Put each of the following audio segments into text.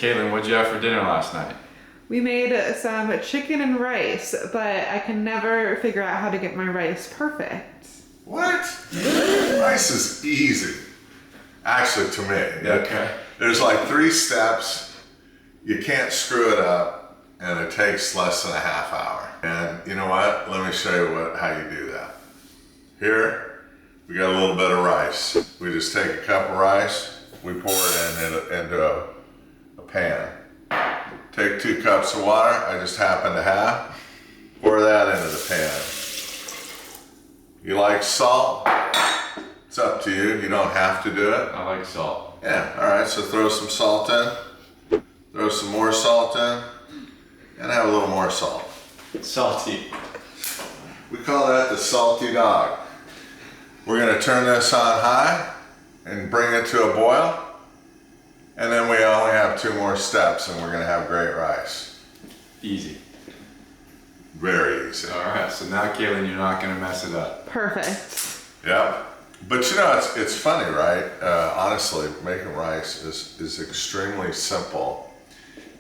Caitlin, what'd you have for dinner last night? We made some chicken and rice, but I can never figure out how to get my rice perfect. What? Rice is easy. Actually, to me. Okay. There's like 3 steps. You can't screw it up, and it takes less than a half hour. And you know what? Let me show you how you do that. Here, we got a little bit of rice. We just take a cup of rice, we pour it into a pan. Take 2 cups of water, I just happen to have. Pour that into the pan. You like salt? It's up to you, you don't have to do it. I like salt. Yeah, all right, so throw some salt in, throw some more salt in, and have a little more salt. Salty. We call that the salty dog. We're gonna turn this on high and bring it to a boil, and then we only have 2 more steps and we're gonna have great rice. Easy. Very easy. All right, so now Caitlin, you're not gonna mess it up. Perfect. Yep. But you know, it's funny, right? Honestly, making rice is extremely simple.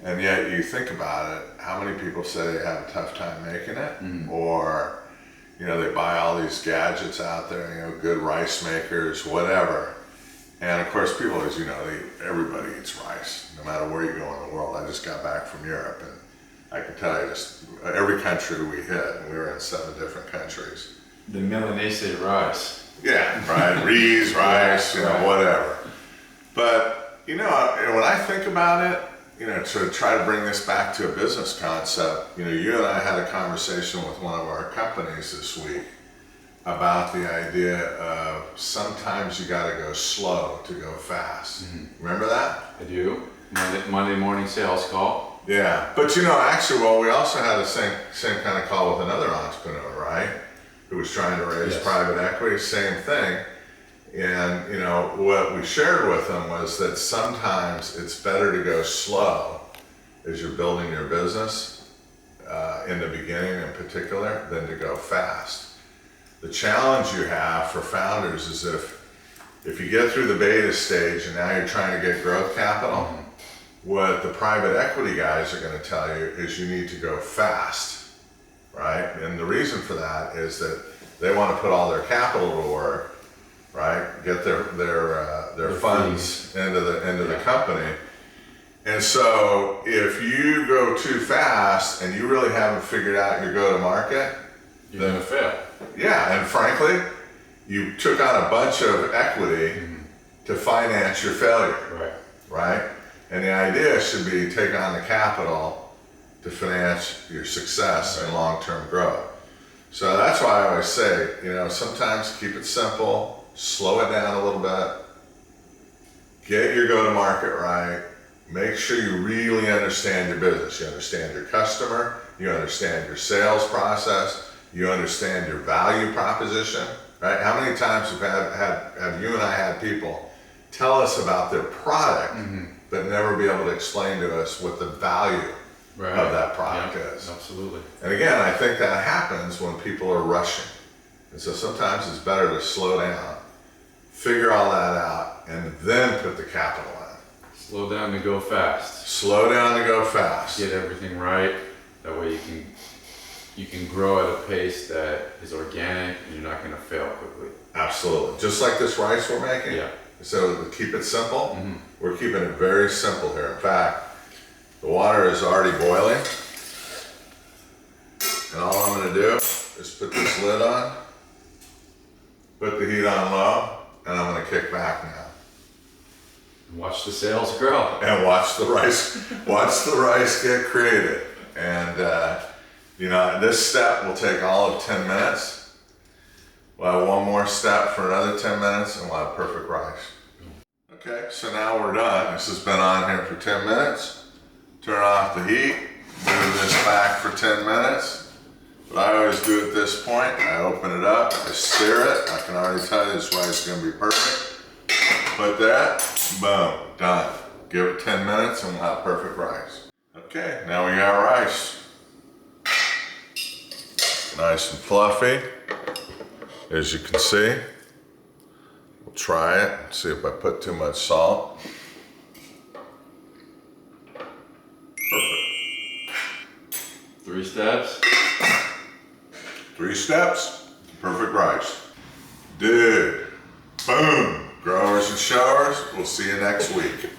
And yet you think about it, how many people say they have a tough time making it? Or, you know, they buy all these gadgets out there, you know, good rice makers, whatever. And of course, people, as you know, everybody eats rice, no matter where you go in the world. I just got back from Europe, and I can tell you just every country we hit, and we were in 7 different countries. The Milanese rice. Yeah, right, Rees, rice, you know, Right. whatever. But, you know, when I think about it, you know, to try to bring this back to a business concept, you know, you and I had a conversation with one of our companies this week about the idea of sometimes you gotta go slow to go fast. Remember that? I do. Monday morning sales call. Yeah, but you know, actually, well, we also had the same kind of call with another entrepreneur, right? Who was trying to raise Yes. private equity, same thing. And you know, what we shared with them was that sometimes it's better to go slow as you're building your business, in the beginning in particular, than to go fast. The challenge you have for founders is if you get through the beta stage and now you're trying to get growth capital, what the private equity guys are going to tell you is you need to go fast, right? And the reason for that is that they want to put all their capital to work, right? Get their funds into the company. And so if you go too fast and you really haven't figured out your go-to-market, You're gonna fail. yeah, and frankly, you took on a bunch of equity to finance your failure, Right. right? And the idea should be take on the capital to finance your success and long-term growth. So that's why I always say, you know, sometimes keep it simple, slow it down a little bit, get your go-to-market right, make sure you really understand your business. You understand your customer, you understand your sales process, you understand your value proposition, right? How many times have you and I had people tell us about their product, but never be able to explain to us what the value Right. of that product Yeah, is? Absolutely. And again, I think that happens when people are rushing. And so sometimes it's better to slow down, figure all that out, and then put the capital in. Slow down to go fast. Slow down to go fast. Get everything right. That way you can grow at a pace that is organic and you're not gonna fail quickly. Absolutely. Just like this rice we're making. Yeah. So to keep it simple, we're keeping it very simple here. In fact, the water is already boiling. And all I'm gonna do is put this lid on, put the heat on low, and I'm gonna kick back now. Watch the sales grow. And watch the rice get created. And you know, this step will take all of 10 minutes. We'll have one more step for another 10 minutes and we'll have perfect rice. Okay, so now we're done. This has been on here for 10 minutes. Turn off the heat, move this back for 10 minutes. What I always do at this point, I open it up, I stir it. I can already tell you this rice is gonna be perfect. Put that, boom, done. Give it 10 minutes and we'll have perfect rice. Okay, now we got rice. Nice and fluffy, as you can see. We'll try it, see if I put too much salt. 3 steps. 3 steps, perfect rice. Dude, boom. Growers and showers, we'll see you next week.